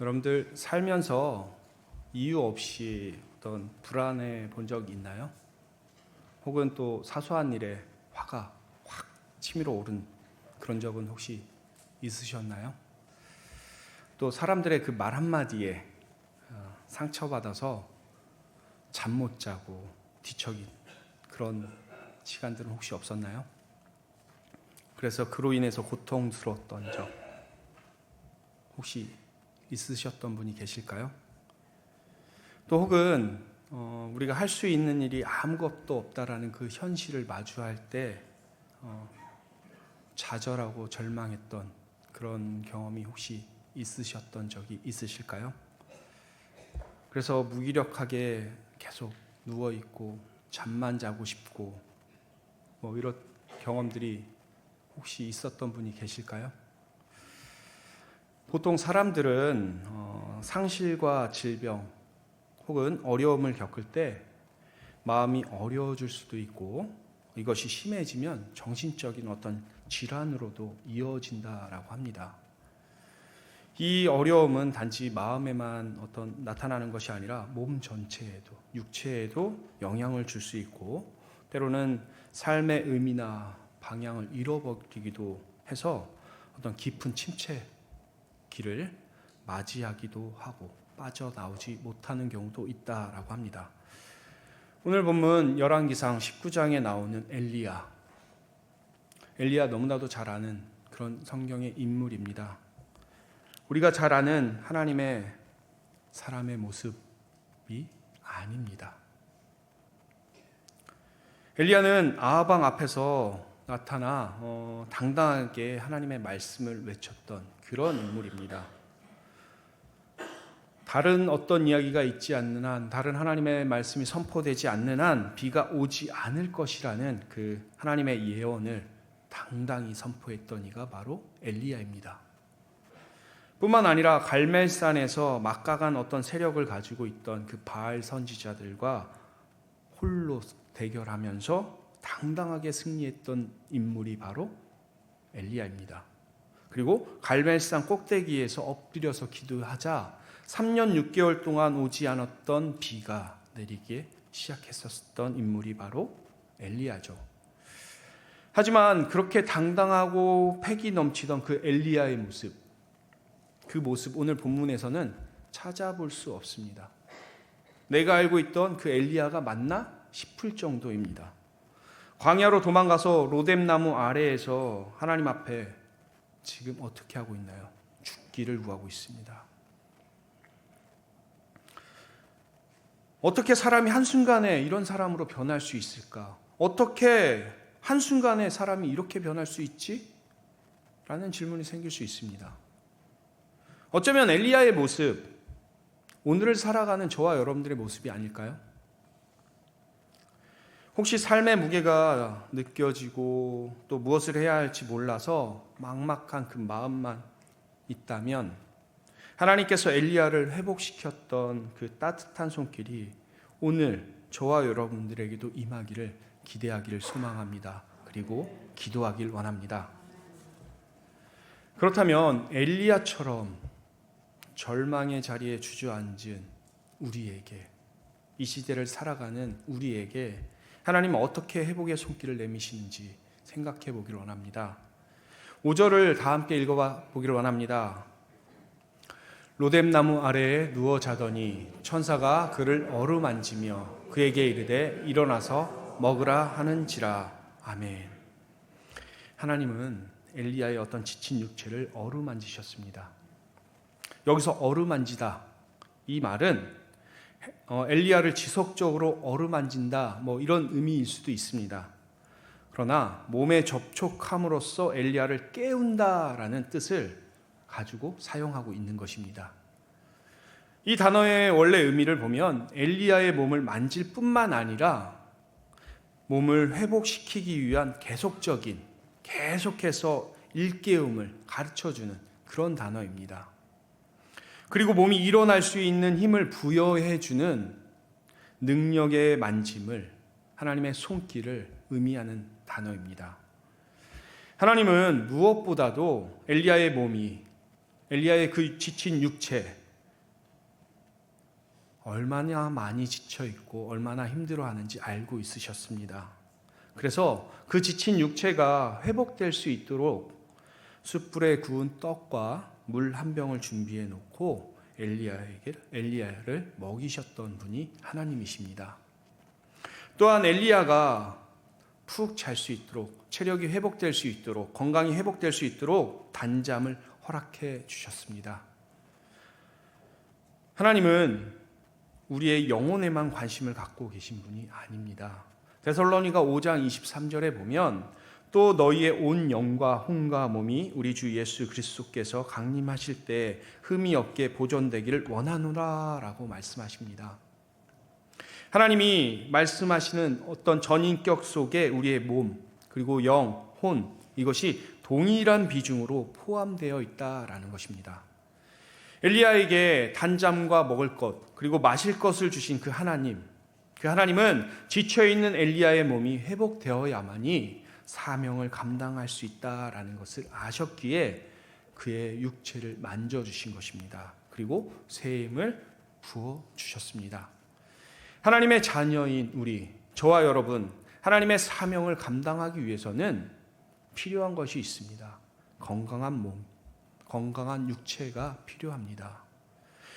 여러분들 살면서 이유 없이 어떤 불안해 본 적 있나요? 혹은 또 사소한 일에 화가 확 치밀어 오른 그런 적은 혹시 있으셨나요? 또 사람들의 그 말 한마디에 상처받아서 잠 못 자고 뒤척인 그런 시간들은 혹시 없었나요? 그래서 그로 인해서 고통스러웠던 적 혹시 있으셨던 분이 계실까요? 또 혹은 우리가 할 수 있는 일이 아무것도 없다라는 그 현실을 마주할 때 좌절하고 절망했던 그런 경험이 혹시 있으셨던 적이 있으실까요? 그래서 무기력하게 계속 누워있고 잠만 자고 싶고 이런 경험들이 혹시 있었던 분이 계실까요? 보통 사람들은 상실과 질병 혹은 어려움을 겪을 때 마음이 어려워질 수도 있고 이것이 심해지면 정신적인 어떤 질환으로도 이어진다라고 합니다. 이 어려움은 단지 마음에만 나타나는 것이 아니라 몸 전체에도, 육체에도 영향을 줄 수 있고 때로는 삶의 의미나 방향을 잃어버리기도 해서 어떤 깊은 침체 길을 맞이하기도 하고 빠져나오지 못하는 경우도 있다라고 합니다. 오늘 본문 열왕기상 19장에 나오는 엘리야 너무나도 잘 아는 그런 성경의 인물입니다. 우리가 잘 아는 하나님의 사람의 모습이 아닙니다. 엘리야는 아합 왕 앞에서 나타나 당당하게 하나님의 말씀을 외쳤던 그런 인물입니다. 다른 어떤 이야기가 있지 않는 한, 다른 하나님의 말씀이 선포되지 않는 한 비가 오지 않을 것이라는 그 하나님의 예언을 당당히 선포했던 이가 바로 엘리야입니다. 뿐만 아니라 갈멜산에서 막강한 어떤 세력을 가지고 있던 그 바알 선지자들과 홀로 대결하면서 당당하게 승리했던 인물이 바로 엘리야입니다. 그리고 갈멜산 꼭대기에서 엎드려서 기도하자 3년 6개월 동안 오지 않았던 비가 내리기 시작했었던 인물이 바로 엘리야죠. 하지만 그렇게 당당하고 패기 넘치던 그 엘리야의 모습, 그 모습 오늘 본문에서는 찾아볼 수 없습니다. 내가 알고 있던 그 엘리야가 맞나 싶을 정도입니다. 광야로 도망가서 로뎀나무 아래에서 하나님 앞에 지금 어떻게 하고 있나요? 죽기를 구하고 있습니다. 어떻게 사람이 한순간에 이런 사람으로 변할 수 있을까? 어떻게 한순간에 사람이 이렇게 변할 수 있지? 라는 질문이 생길 수 있습니다. 어쩌면 엘리야의 모습, 오늘을 살아가는 저와 여러분들의 모습이 아닐까요? 혹시 삶의 무게가 느껴지고 또 무엇을 해야 할지 몰라서 막막한 그 마음만 있다면 하나님께서 엘리야를 회복시켰던 그 따뜻한 손길이 오늘 저와 여러분들에게도 임하기를 기대하기를 소망합니다. 그리고 기도하길 원합니다. 그렇다면 엘리야처럼 절망의 자리에 주저앉은 우리에게, 이 시대를 살아가는 우리에게 하나님은 어떻게 회복의 손길을 내미시는지 생각해 보기를 원합니다. 5절을 다 함께 읽어봐 보기를 원합니다. 로뎀나무 아래에 누워 자더니 천사가 그를 어루만지며 그에게 이르되 일어나서 먹으라 하는지라. 아멘. 하나님은 엘리야의 어떤 지친 육체를 어루만지셨습니다. 여기서 어루만지다, 이 말은 엘리야를 지속적으로 어루만진다 이런 의미일 수도 있습니다. 그러나 몸에 접촉함으로써 엘리야를 깨운다라는 뜻을 가지고 사용하고 있는 것입니다. 이 단어의 원래 의미를 보면 엘리야의 몸을 만질 뿐만 아니라 몸을 회복시키기 위한 계속해서 일깨움을 가르쳐주는 그런 단어입니다. 그리고 몸이 일어날 수 있는 힘을 부여해주는 능력의 만짐을, 하나님의 손길을 의미하는 단어입니다. 하나님은 무엇보다도 엘리야의 그 지친 육체, 얼마나 많이 지쳐 있고 얼마나 힘들어하는지 알고 있으셨습니다. 그래서 그 지친 육체가 회복될 수 있도록 숯불에 구운 떡과 물 한 병을 준비해 놓고 엘리야를 먹이셨던 분이 하나님이십니다. 또한 엘리야가 푹 잘 수 있도록, 체력이 회복될 수 있도록, 건강이 회복될 수 있도록 단잠을 허락해 주셨습니다. 하나님은 우리의 영혼에만 관심을 갖고 계신 분이 아닙니다. 데살로니가 5장 23절에 보면 또 너희의 온 영과 혼과 몸이 우리 주 예수 그리스도께서 강림하실 때 흠이 없게 보존되기를 원하노라 라고 말씀하십니다. 하나님이 말씀하시는 어떤 전인격 속에 우리의 몸, 그리고 영, 혼, 이것이 동일한 비중으로 포함되어 있다라는 것입니다. 엘리야에게 단잠과 먹을 것, 그리고 마실 것을 주신 그 하나님은 지쳐있는 엘리야의 몸이 회복되어야만이 사명을 감당할 수 있다라는 것을 아셨기에 그의 육체를 만져주신 것입니다. 그리고 새 힘을 부어주셨습니다. 하나님의 자녀인 우리, 저와 여러분, 하나님의 사명을 감당하기 위해서는 필요한 것이 있습니다. 건강한 몸, 건강한 육체가 필요합니다.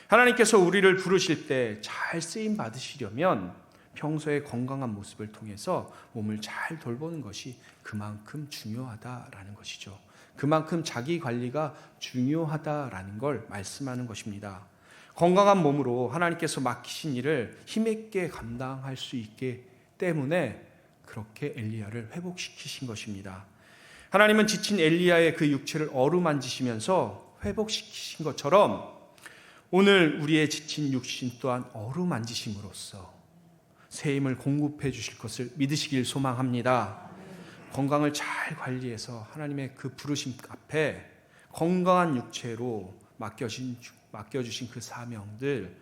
하나님께서 우리를 부르실 때 잘 쓰임 받으시려면 평소에 건강한 모습을 통해서 몸을 잘 돌보는 것이 그만큼 중요하다라는 것이죠. 그만큼 자기 관리가 중요하다라는 걸 말씀하는 것입니다. 건강한 몸으로 하나님께서 맡기신 일을 힘있게 감당할 수 있기 때문에 그렇게 엘리야를 회복시키신 것입니다. 하나님은 지친 엘리야의 그 육체를 어루만지시면서 회복시키신 것처럼 오늘 우리의 지친 육신 또한 어루만지심으로써 새 힘을 공급해 주실 것을 믿으시길 소망합니다. 건강을 잘 관리해서 하나님의 그 부르심 앞에 건강한 육체로 맡겨주신 그 사명들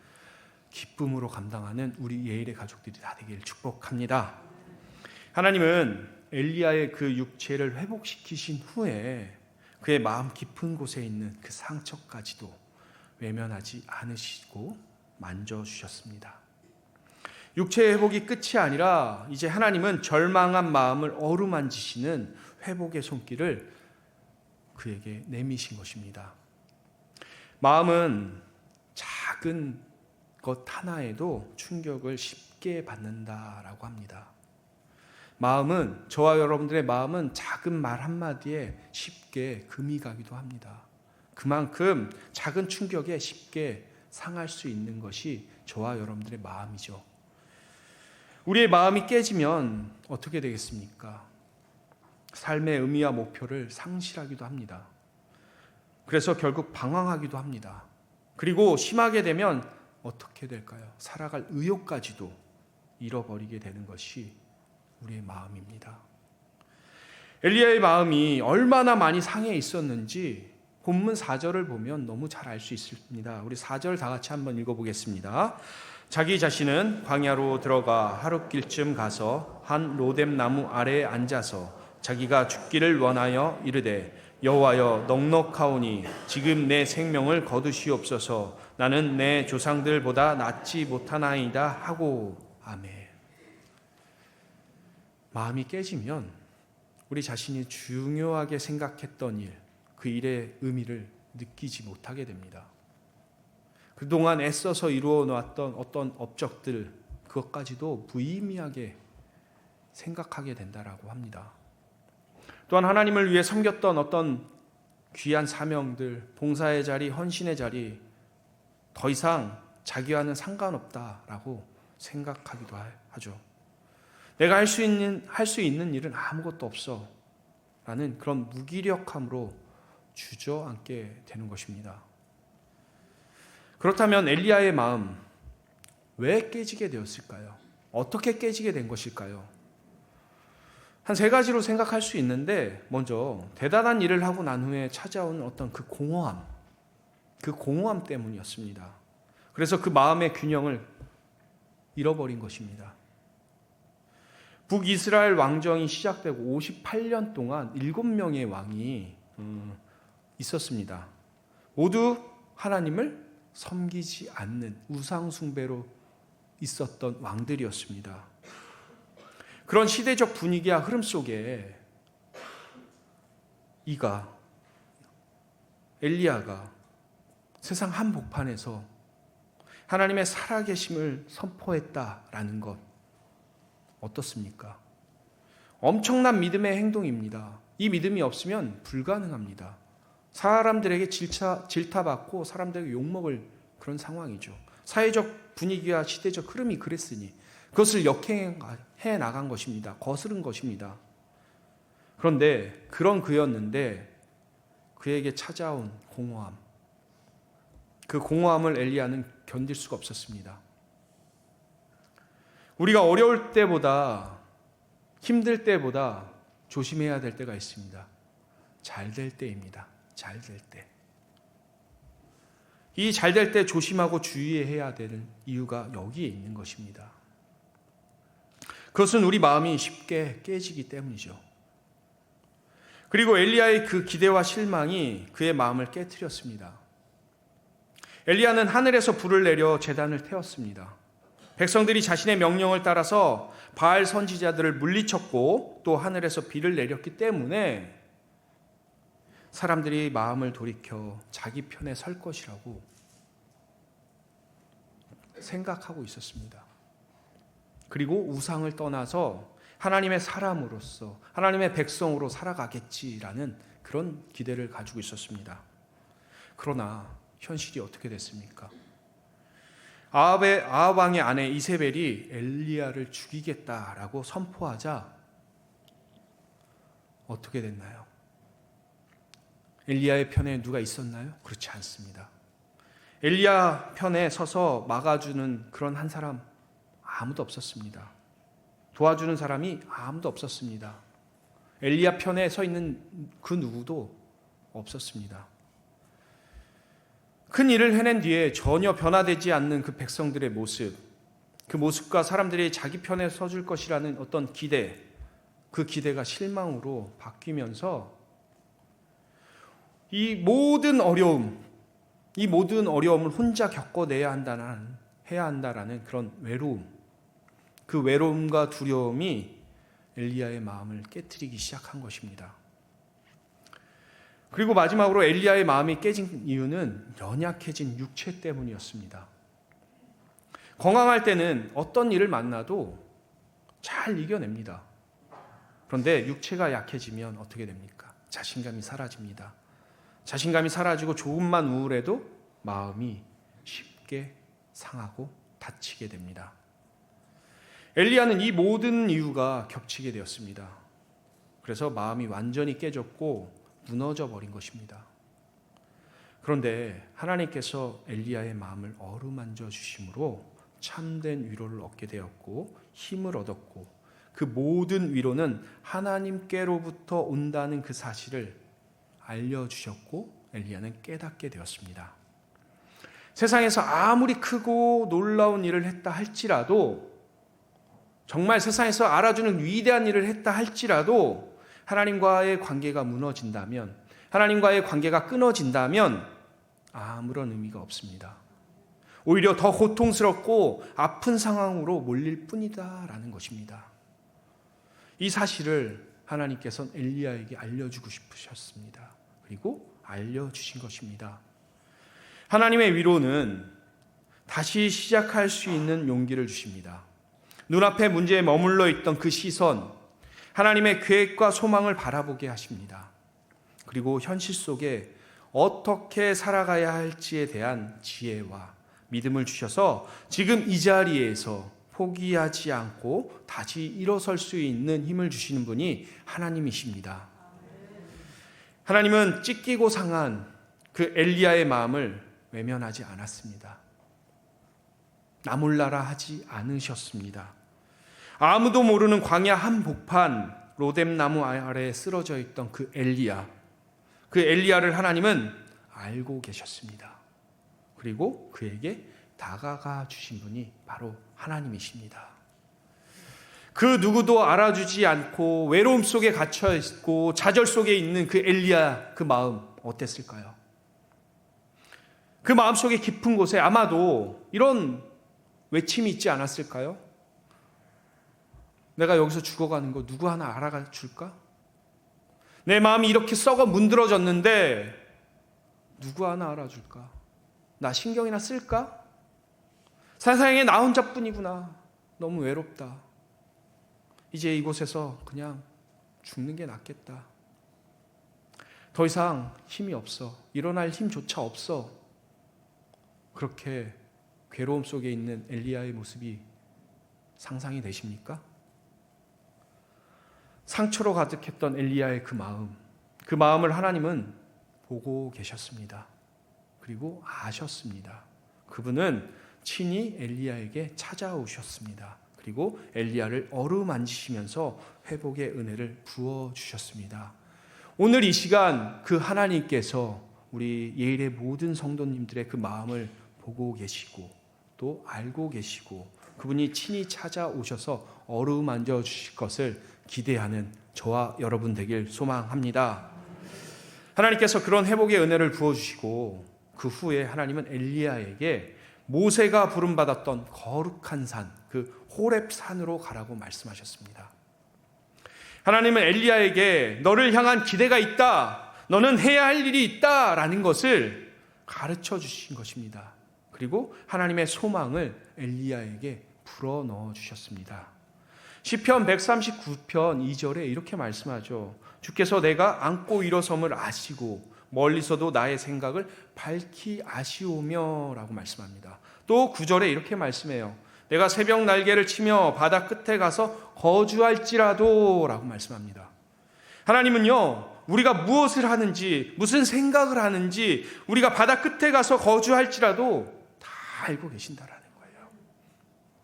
기쁨으로 감당하는 우리 예일의 가족들이 다 되기를 축복합니다. 하나님은 엘리야의 그 육체를 회복시키신 후에 그의 마음 깊은 곳에 있는 그 상처까지도 외면하지 않으시고 만져주셨습니다. 육체의 회복이 끝이 아니라 이제 하나님은 절망한 마음을 어루만지시는 회복의 손길을 그에게 내미신 것입니다. 마음은 작은 것 하나에도 충격을 쉽게 받는다라고 합니다. 마음은, 저와 여러분들의 마음은 작은 말 한마디에 쉽게 금이 가기도 합니다. 그만큼 작은 충격에 쉽게 상할 수 있는 것이 저와 여러분들의 마음이죠. 우리의 마음이 깨지면 어떻게 되겠습니까? 삶의 의미와 목표를 상실하기도 합니다. 그래서 결국 방황하기도 합니다. 그리고 심하게 되면 어떻게 될까요? 살아갈 의욕까지도 잃어버리게 되는 것이 우리의 마음입니다. 엘리야의 마음이 얼마나 많이 상해 있었는지 본문 4절을 보면 너무 잘 알 수 있습니다. 우리 4절 다 같이 한번 읽어보겠습니다. 자기 자신은 광야로 들어가 하룻길쯤 가서 한 로뎀 나무 아래에 앉아서 자기가 죽기를 원하여 이르되 여호와여 넉넉하오니 지금 내 생명을 거두시옵소서. 나는 내 조상들보다 낫지 못하나이다 하고. 아멘. 마음이 깨지면 우리 자신이 중요하게 생각했던 일, 그 일의 의미를 느끼지 못하게 됩니다. 그동안 애써서 이루어 놓았던 어떤 업적들, 그것까지도 무의미하게 생각하게 된다라고 합니다. 또한 하나님을 위해 섬겼던 어떤 귀한 사명들, 봉사의 자리, 헌신의 자리, 더 이상 자기와는 상관없다라고 생각하기도 하죠. 내가 할 수 있는 일은 아무것도 없어 라는 그런 무기력함으로 주저앉게 되는 것입니다. 그렇다면 엘리야의 마음 왜 깨지게 되었을까요? 어떻게 깨지게 된 것일까요? 한 세 가지로 생각할 수 있는데, 먼저 대단한 일을 하고 난 후에 찾아오는 어떤 그 공허함 때문이었습니다. 그래서 그 마음의 균형을 잃어버린 것입니다. 북이스라엘 왕정이 시작되고 58년 동안 7명의 왕이 있었습니다. 모두 하나님을 섬기지 않는 우상 숭배로 있었던 왕들이었습니다. 그런 시대적 분위기와 흐름 속에 엘리야가 세상 한복판에서 하나님의 살아계심을 선포했다라는 것 어떻습니까? 엄청난 믿음의 행동입니다. 이 믿음이 없으면 불가능합니다. 사람들에게 질타받고 사람들에게 욕먹을 그런 상황이죠. 사회적 분위기와 시대적 흐름이 그랬으니 그것을 역행해 나간 것입니다. 거스른 것입니다. 그런데 그런 그였는데 그에게 찾아온 공허함, 그 공허함을 엘리야는 견딜 수가 없었습니다. 우리가 어려울 때보다, 힘들 때보다 조심해야 될 때가 있습니다. 잘 될 때입니다. 잘 될 때. 이 잘 될 때 조심하고 주의해야 되는 이유가 여기에 있는 것입니다. 그것은 우리 마음이 쉽게 깨지기 때문이죠. 그리고 엘리야의 그 기대와 실망이 그의 마음을 깨트렸습니다. 엘리야는 하늘에서 불을 내려 제단을 태웠습니다. 백성들이 자신의 명령을 따라서 바알 선지자들을 물리쳤고 또 하늘에서 비를 내렸기 때문에 사람들이 마음을 돌이켜 자기 편에 설 것이라고 생각하고 있었습니다. 그리고 우상을 떠나서 하나님의 사람으로서 하나님의 백성으로 살아가겠지라는 그런 기대를 가지고 있었습니다. 그러나 현실이 어떻게 됐습니까? 아합 왕의 아내 이세벨이 엘리야를 죽이겠다라고 선포하자 어떻게 됐나요? 엘리야의 편에 누가 있었나요? 그렇지 않습니다. 엘리야 편에 서서 막아주는 그런 한 사람 아무도 없었습니다. 도와주는 사람이 아무도 없었습니다. 엘리야 편에 서 있는 그 누구도 없었습니다. 큰 일을 해낸 뒤에 전혀 변화되지 않는 그 백성들의 모습, 그 모습과 사람들이 자기 편에 서줄 것이라는 어떤 기대, 그 기대가 실망으로 바뀌면서 이 모든 어려움을 혼자 겪어내야 해야 한다라는 그런 외로움, 그 외로움과 두려움이 엘리야의 마음을 깨트리기 시작한 것입니다. 그리고 마지막으로 엘리야의 마음이 깨진 이유는 연약해진 육체 때문이었습니다. 건강할 때는 어떤 일을 만나도 잘 이겨냅니다. 그런데 육체가 약해지면 어떻게 됩니까? 자신감이 사라집니다. 자신감이 사라지고 조금만 우울해도 마음이 쉽게 상하고 다치게 됩니다. 엘리야는 이 모든 이유가 겹치게 되었습니다. 그래서 마음이 완전히 깨졌고 무너져 버린 것입니다. 그런데 하나님께서 엘리야의 마음을 어루만져 주심으로 참된 위로를 얻게 되었고 힘을 얻었고 그 모든 위로는 하나님께로부터 온다는 그 사실을 알려주셨고 엘리야는 깨닫게 되었습니다. 세상에서 아무리 크고 놀라운 일을 했다 할지라도 정말 세상에서 알아주는 위대한 일을 했다 할지라도 하나님과의 관계가 무너진다면, 하나님과의 관계가 끊어진다면 아무런 의미가 없습니다. 오히려 더 고통스럽고 아픈 상황으로 몰릴 뿐이다라는 것입니다. 이 사실을 하나님께서는 엘리야에게 알려주고 싶으셨습니다. 그리고 알려주신 것입니다. 하나님의 위로는 다시 시작할 수 있는 용기를 주십니다. 눈앞에 문제에 머물러 있던 그 시선, 하나님의 계획과 소망을 바라보게 하십니다. 그리고 현실 속에 어떻게 살아가야 할지에 대한 지혜와 믿음을 주셔서 지금 이 자리에서 포기하지 않고 다시 일어설 수 있는 힘을 주시는 분이 하나님이십니다. 하나님은 찢기고 상한 그 엘리야의 마음을 외면하지 않았습니다. 나몰라라 하지 않으셨습니다. 아무도 모르는 광야 한복판 로뎀나무 아래에 쓰러져 있던 그 엘리야를 하나님은 알고 계셨습니다. 그리고 그에게 다가가 주신 분이 바로 하나님이십니다. 그 누구도 알아주지 않고 외로움 속에 갇혀 있고 좌절 속에 있는 그 엘리야 그 마음 어땠을까요? 그 마음 속에 깊은 곳에 아마도 이런 외침이 있지 않았을까요? 내가 여기서 죽어가는 거 누구 하나 알아가 줄까? 내 마음이 이렇게 썩어 문드러졌는데 누구 하나 알아줄까? 나 신경이나 쓸까? 세상에 나 혼자뿐이구나. 너무 외롭다. 이제 이곳에서 그냥 죽는 게 낫겠다. 더 이상 힘이 없어. 일어날 힘조차 없어. 그렇게 괴로움 속에 있는 엘리야의 모습이 상상이 되십니까? 상처로 가득했던 엘리야의 그 마음을 하나님은 보고 계셨습니다. 그리고 아셨습니다. 그분은 친히 엘리야에게 찾아오셨습니다. 그리고 엘리야를 어루만지시면서 회복의 은혜를 부어주셨습니다. 오늘 이 시간 그 하나님께서 우리 예일의 모든 성도님들의 그 마음을 보고 계시고 또 알고 계시고 그분이 친히 찾아오셔서 어루만져 주실 것을 기대하는 저와 여러분 되길 소망합니다. 하나님께서 그런 회복의 은혜를 부어주시고 그 후에 하나님은 엘리야에게 모세가 부름받았던 거룩한 산, 그 호렙산으로 가라고 말씀하셨습니다. 하나님은 엘리야에게 너를 향한 기대가 있다, 너는 해야 할 일이 있다라는 것을 가르쳐 주신 것입니다. 그리고 하나님의 소망을 엘리야에게 불어넣어 주셨습니다. 시편 139편 2절에 이렇게 말씀하죠. 주께서 내가 안고 일어섬을 아시고 멀리서도 나의 생각을 밝히 아시오며 라고 말씀합니다. 또 9절에 이렇게 말씀해요. 내가 새벽 날개를 치며 바다 끝에 가서 거주할지라도 라고 말씀합니다. 하나님은요, 우리가 무엇을 하는지, 무슨 생각을 하는지, 우리가 바다 끝에 가서 거주할지라도 다 알고 계신다라는 거예요.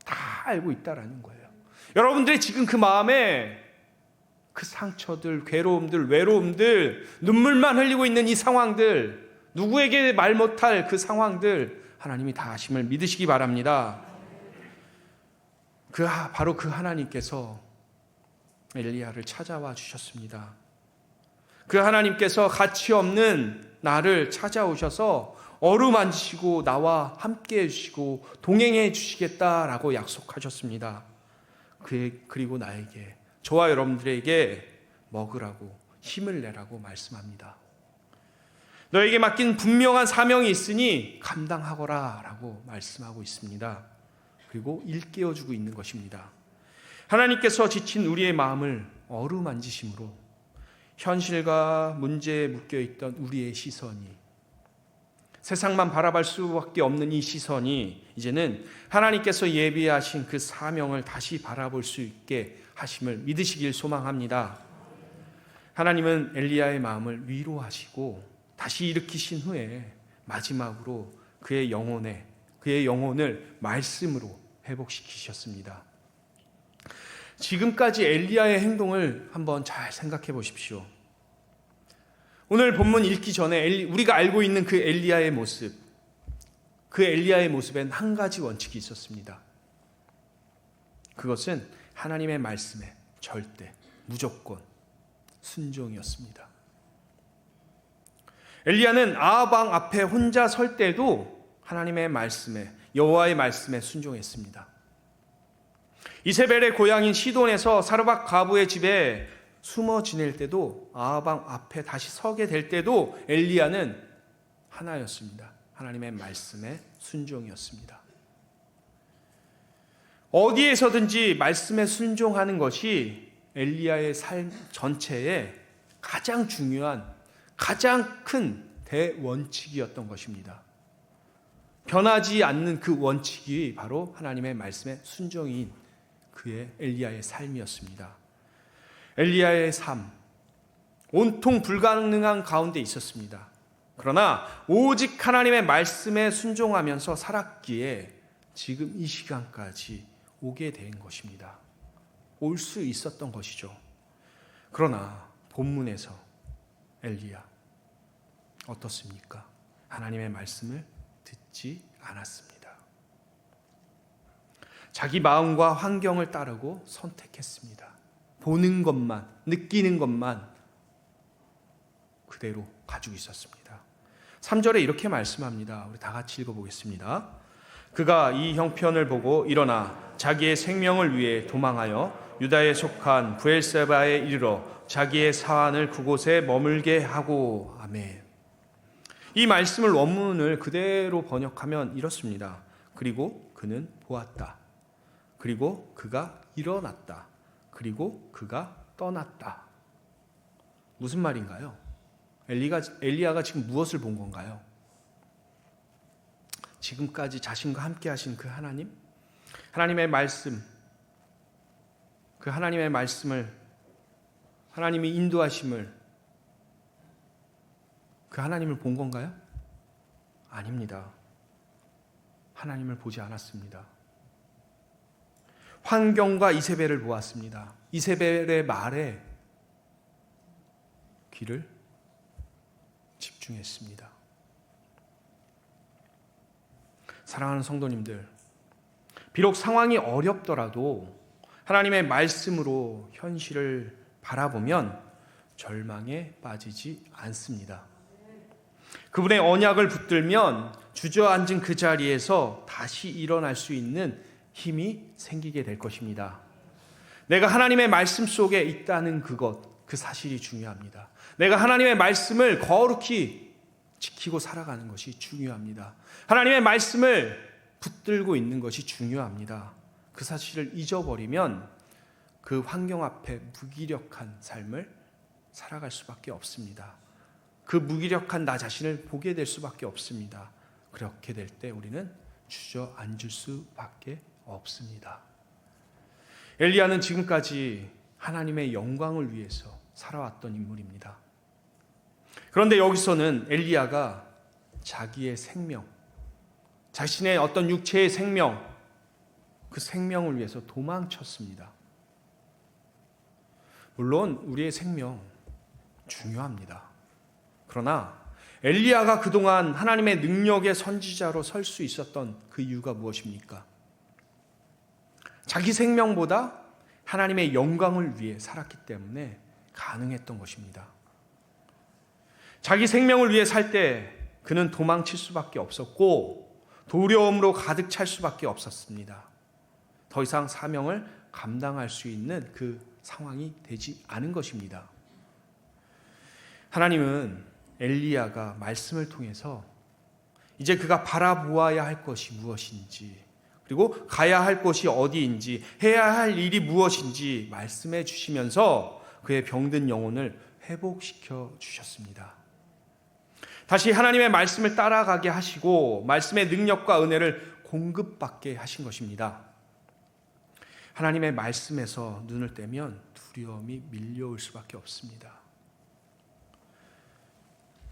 다 알고 있다라는 거예요. 여러분들이 지금 그 마음에 그 상처들, 괴로움들, 외로움들, 눈물만 흘리고 있는 이 상황들, 누구에게 말 못할 그 상황들, 하나님이 다 아심을 믿으시기 바랍니다. 바로 그 하나님께서 엘리야를 찾아와 주셨습니다. 그 하나님께서 가치 없는 나를 찾아오셔서 어루만지시고 나와 함께 해주시고 동행해 주시겠다라고 약속하셨습니다. 그리고 나에게, 저와 여러분들에게 먹으라고, 힘을 내라고 말씀합니다. 너에게 맡긴 분명한 사명이 있으니 감당하거라 라고 말씀하고 있습니다. 그리고 일깨워주고 있는 것입니다. 하나님께서 지친 우리의 마음을 어루만지심으로 현실과 문제에 묶여있던 우리의 시선이, 세상만 바라볼 수밖에 없는 이 시선이 이제는 하나님께서 예비하신 그 사명을 다시 바라볼 수 있게 하심을 믿으시길 소망합니다. 하나님은 엘리야의 마음을 위로하시고 다시 일으키신 후에 마지막으로 그의 영혼을 말씀으로 회복시키셨습니다. 지금까지 엘리야의 행동을 한번 잘 생각해 보십시오. 오늘 본문 읽기 전에 우리가 알고 있는 그 엘리야의 모습, 그 엘리야의 모습엔 한 가지 원칙이 있었습니다. 그것은 하나님의 말씀에 절대, 무조건 순종이었습니다. 엘리야는 아합 왕 앞에 혼자 설 때도 하나님의 말씀에, 여호와의 말씀에 순종했습니다. 이세벨의 고향인 시돈에서 사르밧 과부의 집에 숨어 지낼 때도, 아합 왕 앞에 다시 서게 될 때도 엘리야는 하나였습니다. 하나님의 말씀에 순종이었습니다. 어디에서든지 말씀에 순종하는 것이 엘리야의 삶 전체에 가장 중요한, 가장 큰 대원칙이었던 것입니다. 변하지 않는 그 원칙이 바로 하나님의 말씀에 순종인 그의 엘리야의 삶이었습니다. 엘리야의 삶, 온통 불가능한 가운데 있었습니다. 그러나 오직 하나님의 말씀에 순종하면서 살았기에 지금 이 시간까지 오게 된 것입니다. 올 수 있었던 것이죠. 그러나 본문에서 엘리야 어떻습니까? 하나님의 말씀을 듣지 않았습니다. 자기 마음과 환경을 따르고 선택했습니다. 보는 것만, 느끼는 것만 그대로 가지고 있었습니다. 3절에 이렇게 말씀합니다. 우리 다 같이 읽어보겠습니다. 그가 이 형편을 보고 일어나 자기의 생명을 위해 도망하여 유다에 속한 브엘세바에 이르러 자기의 사환을 그곳에 머물게 하고. 아멘. 이 말씀을 원문을 그대로 번역하면 이렇습니다. 그리고 그는 보았다. 그리고 그가 일어났다. 그리고 그가 떠났다. 무슨 말인가요? 엘리야가 지금 무엇을 본 건가요? 지금까지 자신과 함께 하신 그 하나님, 하나님의 말씀, 그 하나님의 말씀을, 하나님이 인도하심을, 그 하나님을 본 건가요? 아닙니다. 하나님을 보지 않았습니다. 환경과 이세벨을 보았습니다. 이세벨의 말에 귀를 집중했습니다. 사랑하는 성도님들, 비록 상황이 어렵더라도 하나님의 말씀으로 현실을 바라보면 절망에 빠지지 않습니다. 그분의 언약을 붙들면 주저앉은 그 자리에서 다시 일어날 수 있는 힘이 생기게 될 것입니다. 내가 하나님의 말씀 속에 있다는 그 사실이 중요합니다. 내가 하나님의 말씀을 거룩히 지키고 살아가는 것이 중요합니다. 하나님의 말씀을 붙들고 있는 것이 중요합니다. 그 사실을 잊어버리면 그 환경 앞에 무기력한 삶을 살아갈 수밖에 없습니다. 그 무기력한 나 자신을 보게 될 수밖에 없습니다. 그렇게 될 때 우리는 주저앉을 수밖에 없습니다. 엘리야는 지금까지 하나님의 영광을 위해서 살아왔던 인물입니다. 그런데 여기서는 엘리야가 자기의 생명, 자신의 어떤 육체의 생명, 그 생명을 위해서 도망쳤습니다. 물론 우리의 생명 중요합니다. 그러나 엘리야가 그동안 하나님의 능력의 선지자로 설 수 있었던 그 이유가 무엇입니까? 자기 생명보다 하나님의 영광을 위해 살았기 때문에 가능했던 것입니다. 자기 생명을 위해 살 때 그는 도망칠 수밖에 없었고 두려움으로 가득 찰 수밖에 없었습니다. 더 이상 사명을 감당할 수 있는 그 상황이 되지 않은 것입니다. 하나님은 엘리야가 말씀을 통해서 이제 그가 바라보아야 할 것이 무엇인지, 그리고 가야 할 곳이 어디인지, 해야 할 일이 무엇인지 말씀해 주시면서 그의 병든 영혼을 회복시켜 주셨습니다. 다시 하나님의 말씀을 따라가게 하시고 말씀의 능력과 은혜를 공급받게 하신 것입니다. 하나님의 말씀에서 눈을 떼면 두려움이 밀려올 수밖에 없습니다.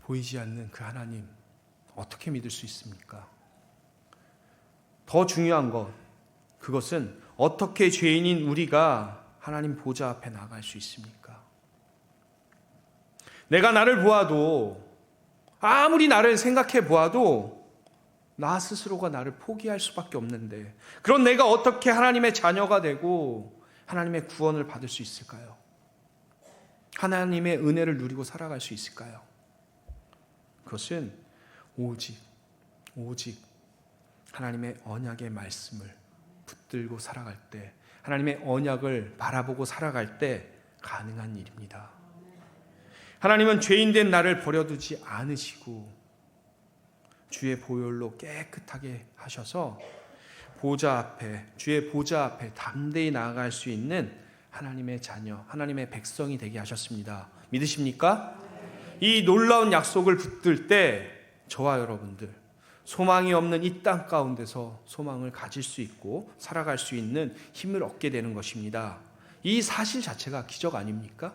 보이지 않는 그 하나님 어떻게 믿을 수 있습니까? 더 중요한 것, 그것은 어떻게 죄인인 우리가 하나님 보좌 앞에 나갈 수 있습니까? 내가 나를 보아도, 아무리 나를 생각해 보아도 나 스스로가 나를 포기할 수밖에 없는데, 그런 내가 어떻게 하나님의 자녀가 되고 하나님의 구원을 받을 수 있을까요? 하나님의 은혜를 누리고 살아갈 수 있을까요? 그것은 오직 하나님의 언약의 말씀을 붙들고 살아갈 때, 하나님의 언약을 바라보고 살아갈 때 가능한 일입니다. 하나님은 죄인된 나를 버려두지 않으시고 주의 보혈로 깨끗하게 하셔서 주의 보좌 앞에 담대히 나아갈 수 있는 하나님의 자녀, 하나님의 백성이 되게 하셨습니다. 믿으십니까? 이 놀라운 약속을 붙들 때 저와 여러분들, 소망이 없는 이 땅 가운데서 소망을 가질 수 있고 살아갈 수 있는 힘을 얻게 되는 것입니다. 이 사실 자체가 기적 아닙니까?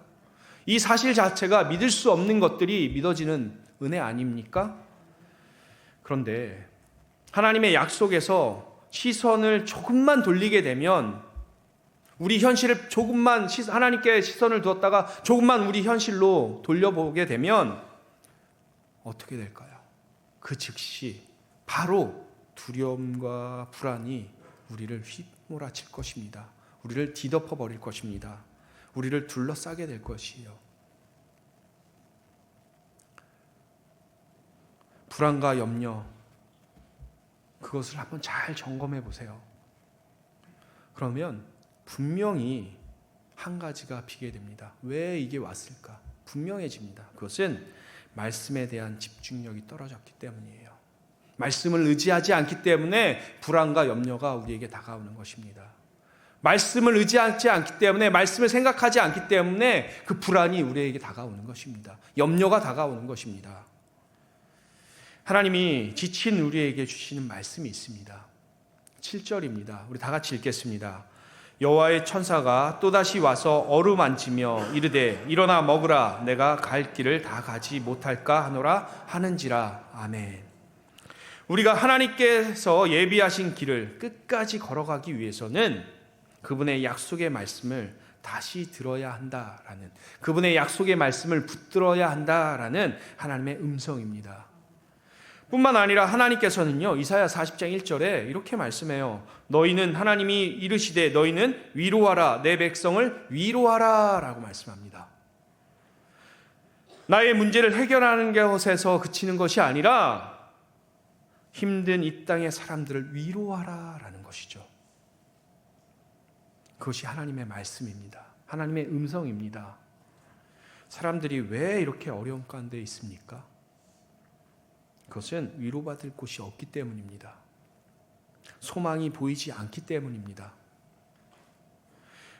이 사실 자체가 믿을 수 없는 것들이 믿어지는 은혜 아닙니까? 그런데 하나님의 약속에서 시선을 조금만 돌리게 되면, 우리 현실을 조금만 하나님께 시선을 두었다가 조금만 우리 현실로 돌려보게 되면 어떻게 될까요? 그 즉시 바로 두려움과 불안이 우리를 휘몰아칠 것입니다. 우리를 뒤덮어 버릴 것입니다. 우리를 둘러싸게 될 것이에요. 불안과 염려, 그것을 한번 잘 점검해 보세요. 그러면 분명히 한 가지가 비게 됩니다. 왜 이게 왔을까? 분명해집니다. 그것은 말씀에 대한 집중력이 떨어졌기 때문이에요. 말씀을 의지하지 않기 때문에 불안과 염려가 우리에게 다가오는 것입니다. 말씀을 의지하지 않기 때문에, 말씀을 생각하지 않기 때문에 그 불안이 우리에게 다가오는 것입니다. 염려가 다가오는 것입니다. 하나님이 지친 우리에게 주시는 말씀이 있습니다. 7절입니다. 우리 다 같이 읽겠습니다. 여호와의 천사가 또다시 와서 어루만지며 이르되 일어나 먹으라, 내가 갈 길을 다 가지 못할까 하노라 하는지라. 아멘. 우리가 하나님께서 예비하신 길을 끝까지 걸어가기 위해서는 그분의 약속의 말씀을 다시 들어야 한다라는, 그분의 약속의 말씀을 붙들어야 한다라는 하나님의 음성입니다. 뿐만 아니라 하나님께서는요, 이사야 40장 1절에 이렇게 말씀해요. 너희는, 하나님이 이르시되 너희는 위로하라, 내 백성을 위로하라 라고 말씀합니다. 나의 문제를 해결하는 것에서 그치는 것이 아니라 힘든 이 땅의 사람들을 위로하라 라는 것이죠. 그것이 하나님의 말씀입니다. 하나님의 음성입니다. 사람들이 왜 이렇게 어려움 가운데 있습니까? 그것은 위로받을 곳이 없기 때문입니다. 소망이 보이지 않기 때문입니다.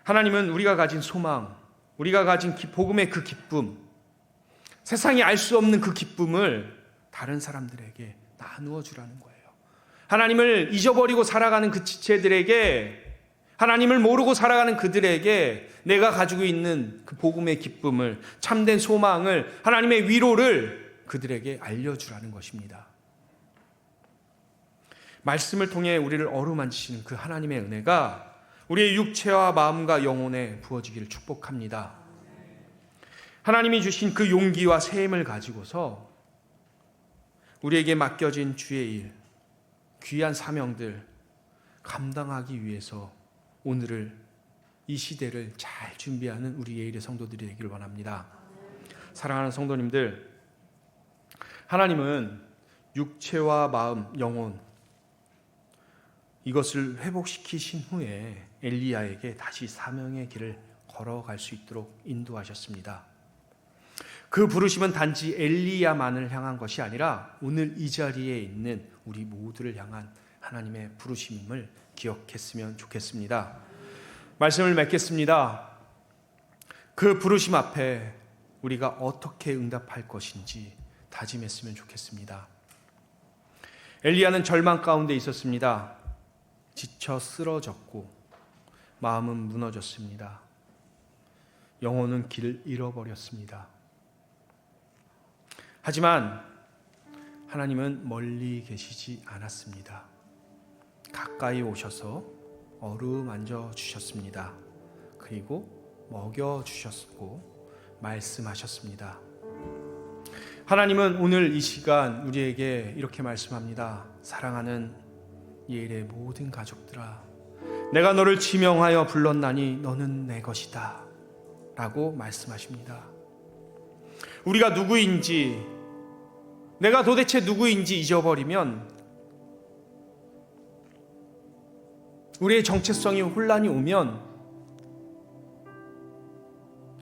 하나님은 우리가 가진 소망, 우리가 가진 복음의 그 기쁨, 세상이 알 수 없는 그 기쁨을 다른 사람들에게 나누어 주라는 거예요. 하나님을 잊어버리고 살아가는 그 지체들에게, 하나님을 모르고 살아가는 그들에게 내가 가지고 있는 그 복음의 기쁨을, 참된 소망을, 하나님의 위로를 그들에게 알려주라는 것입니다. 말씀을 통해 우리를 어루만지시는 그 하나님의 은혜가 우리의 육체와 마음과 영혼에 부어지기를 축복합니다. 하나님이 주신 그 용기와 새 힘을 가지고서 우리에게 맡겨진 주의 일, 귀한 사명들 감당하기 위해서 오늘을, 이 시대를 잘 준비하는 우리 예일의 성도들이 되기를 원합니다. 사랑하는 성도님들, 하나님은 육체와 마음, 영혼, 이것을 회복시키신 후에 엘리야에게 다시 사명의 길을 걸어갈 수 있도록 인도하셨습니다. 그 부르심은 단지 엘리야만을 향한 것이 아니라 오늘 이 자리에 있는 우리 모두를 향한 하나님의 부르심임을 기억했으면 좋겠습니다. 말씀을 맺겠습니다. 그 부르심 앞에 우리가 어떻게 응답할 것인지 다짐했으면 좋겠습니다. 엘리야는 절망 가운데 있었습니다. 지쳐 쓰러졌고 마음은 무너졌습니다. 영혼은 길을 잃어버렸습니다. 하지만 하나님은 멀리 계시지 않았습니다. 가까이 오셔서 어루만져 주셨습니다. 그리고 먹여 주셨고 말씀하셨습니다. 하나님은 오늘 이 시간 우리에게 이렇게 말씀합니다. 사랑하는 예일의 모든 가족들아, 내가 너를 지명하여 불렀나니 너는 내 것이다 라고 말씀하십니다. 우리가 누구인지, 내가 도대체 누구인지 잊어버리면 우리의 정체성이 혼란이 오면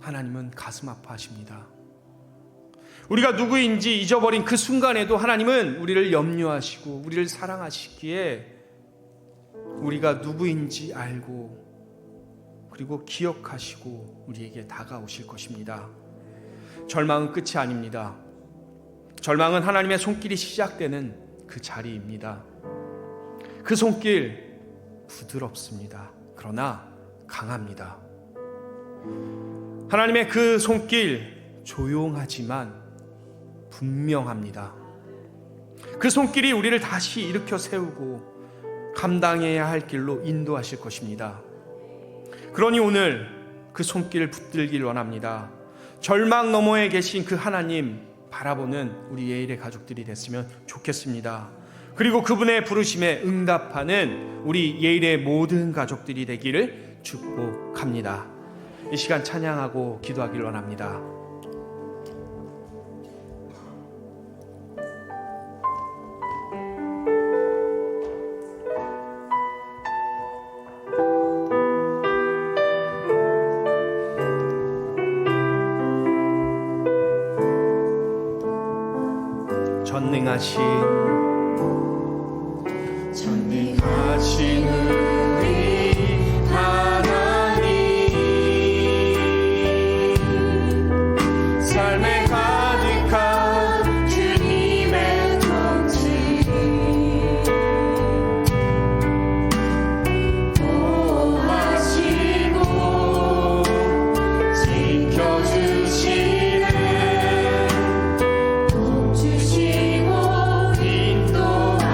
하나님은 가슴 아파하십니다. 우리가 누구인지 잊어버린 그 순간에도 하나님은 우리를 염려하시고 우리를 사랑하시기에 우리가 누구인지 알고 그리고 기억하시고 우리에게 다가오실 것입니다. 절망은 끝이 아닙니다. 절망은 하나님의 손길이 시작되는 그 자리입니다. 그 손길 부드럽습니다. 그러나 강합니다. 하나님의 그 손길 조용하지만 분명합니다. 그 손길이 우리를 다시 일으켜 세우고 감당해야 할 길로 인도하실 것입니다. 그러니 오늘 그 손길을 붙들길 원합니다. 절망 너머에 계신 그 하나님 바라보는 우리 예일의 가족들이 됐으면 좋겠습니다. 그리고 그분의 부르심에 응답하는 우리 예일의 모든 가족들이 되기를 축복합니다. 이 시간 찬양하고 기도하길 원합니다. 전능하신 우리 하나님, 삶에 가득한 주님의 통치 보호하시고 지켜주시네. 주시고 인도하시네.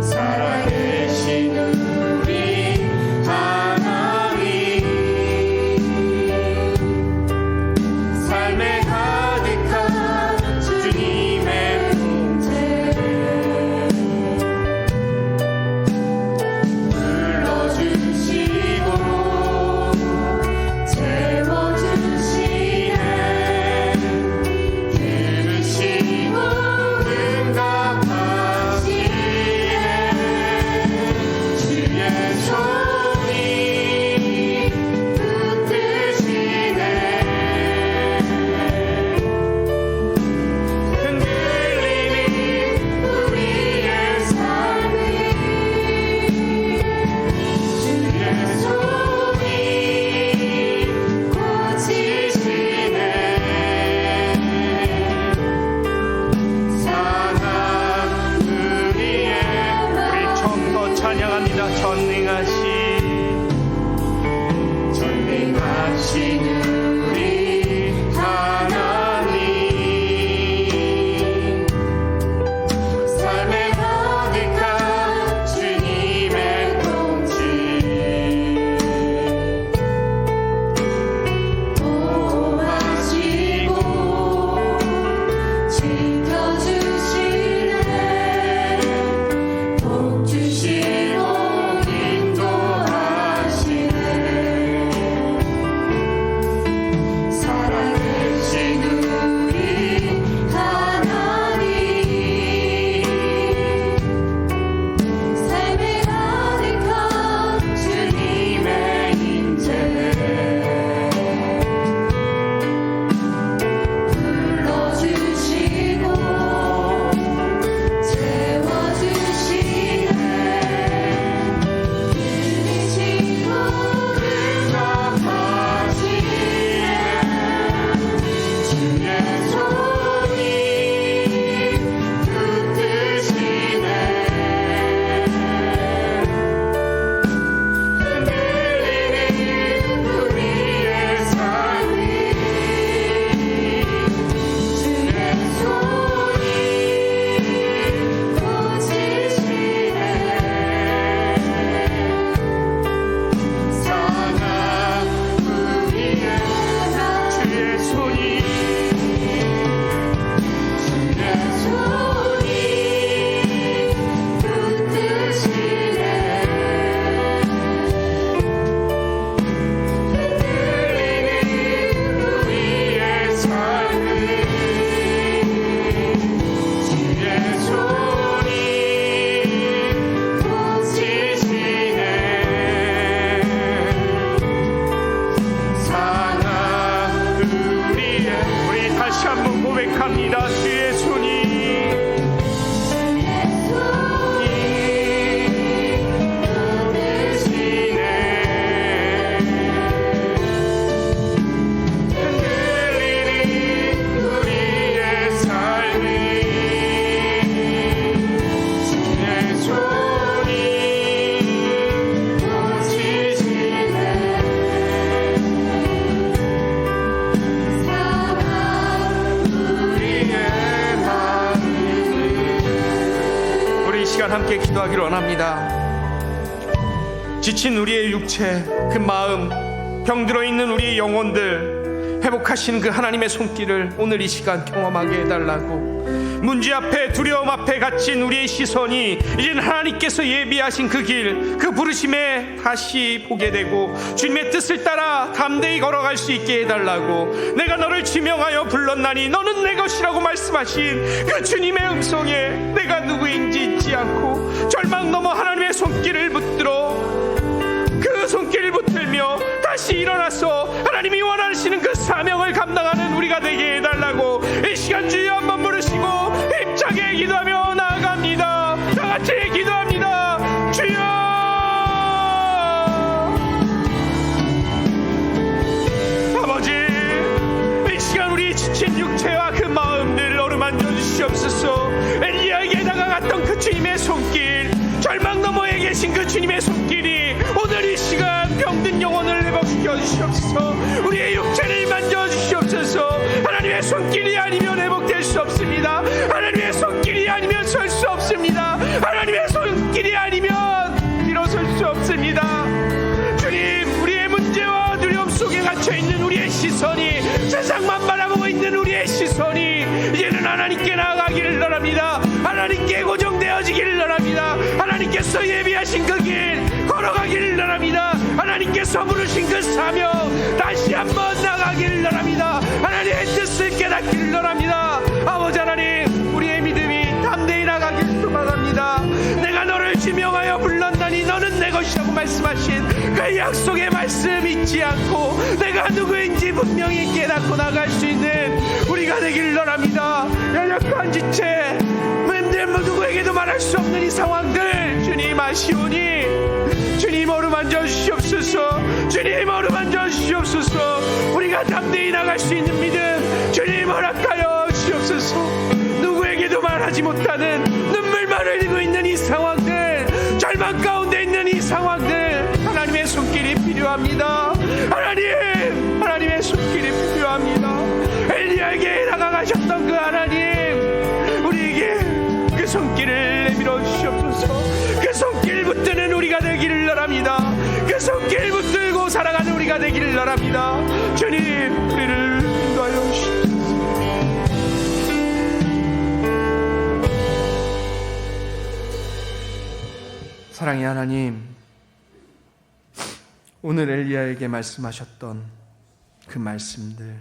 살아계신 우리 하나님, 삶에 가득한 주님의 통제 불러주시고 채워주시네. 들으시고 응답하시네. 주의 손이 붙드시네. 흔들리는 우리의 삶을 주의 손이 고치시네. 사랑 우리의 우리 처음부터 찬양합니다. 전능하신 우리 하나님, 삶에 가득한 주님의 통치 보호하시고 지켜주시네. 복 주시고 인도하시네. 살아계신 우리 하나님, 삶에 가득한 주님의 인재 불러주시고 채워주시네. 들으시고 응답하시네. 주의 손이 붙드시네. 흔들리는 우리의 삶을 주의 손이 고치시네. 사랑 우리의 주의 손이 붙드시네. 흔들리는 우리의 삶을 주의 손이 고치시네. 사랑 우리의 우리 다시 한번 고백합니다. 주의 손이 붙드시네. 흔들리는 우리의 삶을 주의 손이 고치시네. 사랑 우리의 마음을 우리 이 시간 함께 기도하기를 원합니다. 지친 우리의 육체, 그 마음, 병들어 있는 우리의 영혼들 회복하시는 그 하나님의 손길을 오늘 이 시간 경험하게 해달라고. 문제 앞에 두려움 앞에 갇힌 우리의 시선이 이제는 하나님께서 예비하신 그 길, 그 부르심에 다시 보게 되고 주님의 뜻을 따라 담대히 걸어갈 수 있게 해달라고. 내가 너를 지명하여 불렀나니 너는 내 것이라고 말씀하신 그 주님의 음성에 내가 누구인지 잊지 않고 절망 넘어 하나님의 손길을 붙들어 그 손길을 붙들며 다시 일어나서 하나님이 원하시는 그 사명을 감당하는 우리가 되게 해달라고. 시간 주여 한번 부르시고 힘차게 기도하며 나아갑니다. 다 같이 기도합니다. 주여. 아버지, 이 시간 우리 지친 육체와 그 마음들 어루만져 주시옵소서. 엘리야에게 다가갔던 그 주님의 손길, 절망 너머에 계신 그 주님의 손길이 오늘 이 시간 병든 영혼을 회복시켜 주시옵소서. 우리의 육체를 만져 주시옵소서. 하나님의 손길이 아니면 회복될 수 없습니다. 하나님의 손길이 아니면 설 수 없습니다. 하나님의 손길이 아니면 일어설 수 없습니다. 주님, 우리의 문제와 두려움 속에 갇혀있는 우리의 시선이, 세상만 바라보고 있는 우리의 시선이 이제는 하나님께 나아가기를 원합니다. 하나님께 고정되어지기를 원합니다. 하나님께서 예비하신 그 길 걸어가기를 원합니다. 하나님께서 부르신 그 사명 다시 한번 나가기를 원합니다. 하나님의 뜻을 깨닫기를 원합니다. 아버지 하나님, 우리의 믿음이 담대히 나가기를 소망합니다. 내가 너를 지명하여 불렀나니 너는 내 것이라고 말씀하신 그 약속의 말씀 잊지 않고 내가 누구인지 분명히 깨닫고 나갈 수 있는 우리가 되기를 원합니다. 연약한 지체, 누구에게도 말할 수 없는 이 상황들 주님 아시오니 주님 어루만져 주시옵소서. 주님 어루만져 주시옵소서. 우리가 담대히 나갈 수 있는 믿음 주님 허락하여 주시옵소서. 누구에게도 말하지 못하는 눈물만 흘리고 있는 이 상황들, 절망 가운데 있는 이 상황들, 하나님의 손길이 필요합니다. 하나님의 손길이 필요합니다. 엘리야에게 다가가셨던 그 하나님, 우리에게 그 손길을 내밀어 주시옵소서. 그 손길 붙드는 우리가 되기를 원합니다. 그 손길 붙들고 살아가는 우리가 되기를 원합니다. 주님, 우리를 인도하여 주시옵소서. 사랑의 하나님, 오늘 엘리야에게 말씀하셨던 그 말씀들,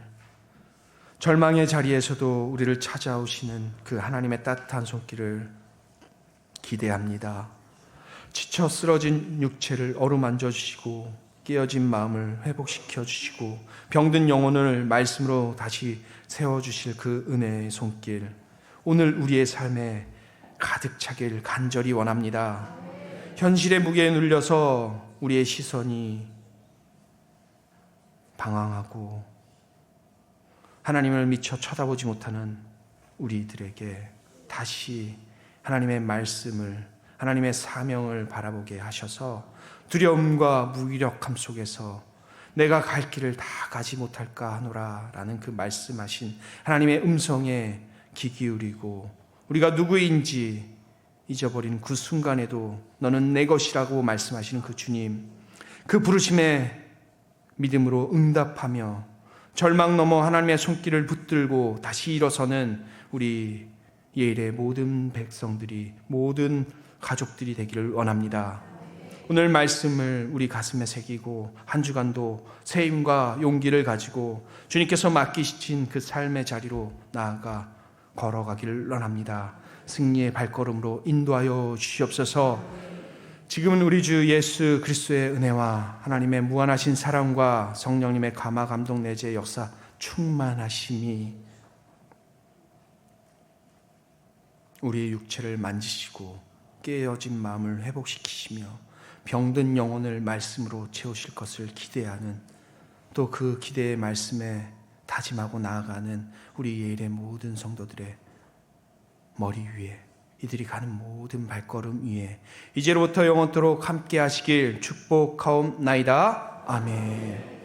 절망의 자리에서도 우리를 찾아오시는 그 하나님의 따뜻한 손길을 기대합니다. 지쳐 쓰러진 육체를 어루만져 주시고 깨어진 마음을 회복시켜 주시고 병든 영혼을 말씀으로 다시 세워주실 그 은혜의 손길, 오늘 우리의 삶에 가득 차길 간절히 원합니다. 현실의 무게에 눌려서 우리의 시선이 방황하고 하나님을 미처 쳐다보지 못하는 우리들에게 다시 하나님의 말씀을, 하나님의 사명을 바라보게 하셔서 두려움과 무기력함 속에서 내가 갈 길을 다 가지 못할까 하노라 라는 그 말씀하신 하나님의 음성에 귀 기울이고 우리가 누구인지 잊어버린 그 순간에도 너는 내 것이라고 말씀하시는 그 주님, 그 부르심에 믿음으로 응답하며 절망 넘어 하나님의 손길을 붙들고 다시 일어서는 우리 예일의 모든 백성들이, 모든 가족들이 되기를 원합니다. 오늘 말씀을 우리 가슴에 새기고 한 주간도 새 힘과 용기를 가지고 주님께서 맡기신 그 삶의 자리로 나아가 걸어가기를 원합니다. 승리의 발걸음으로 인도하여 주시옵소서. 지금은 우리 주 예수 그리스도의 은혜와 하나님의 무한하신 사랑과 성령님의 감화 감동 내재의 역사 충만하심이 우리의 육체를 만지시고 깨어진 마음을 회복시키시며 병든 영혼을 말씀으로 채우실 것을 기대하는, 또 그 기대의 말씀에 다짐하고 나아가는 우리 예일의 모든 성도들의 머리 위에, 이들이 가는 모든 발걸음 위에 이제로부터 영원토록 함께 하시길 축복하옵나이다. 아멘.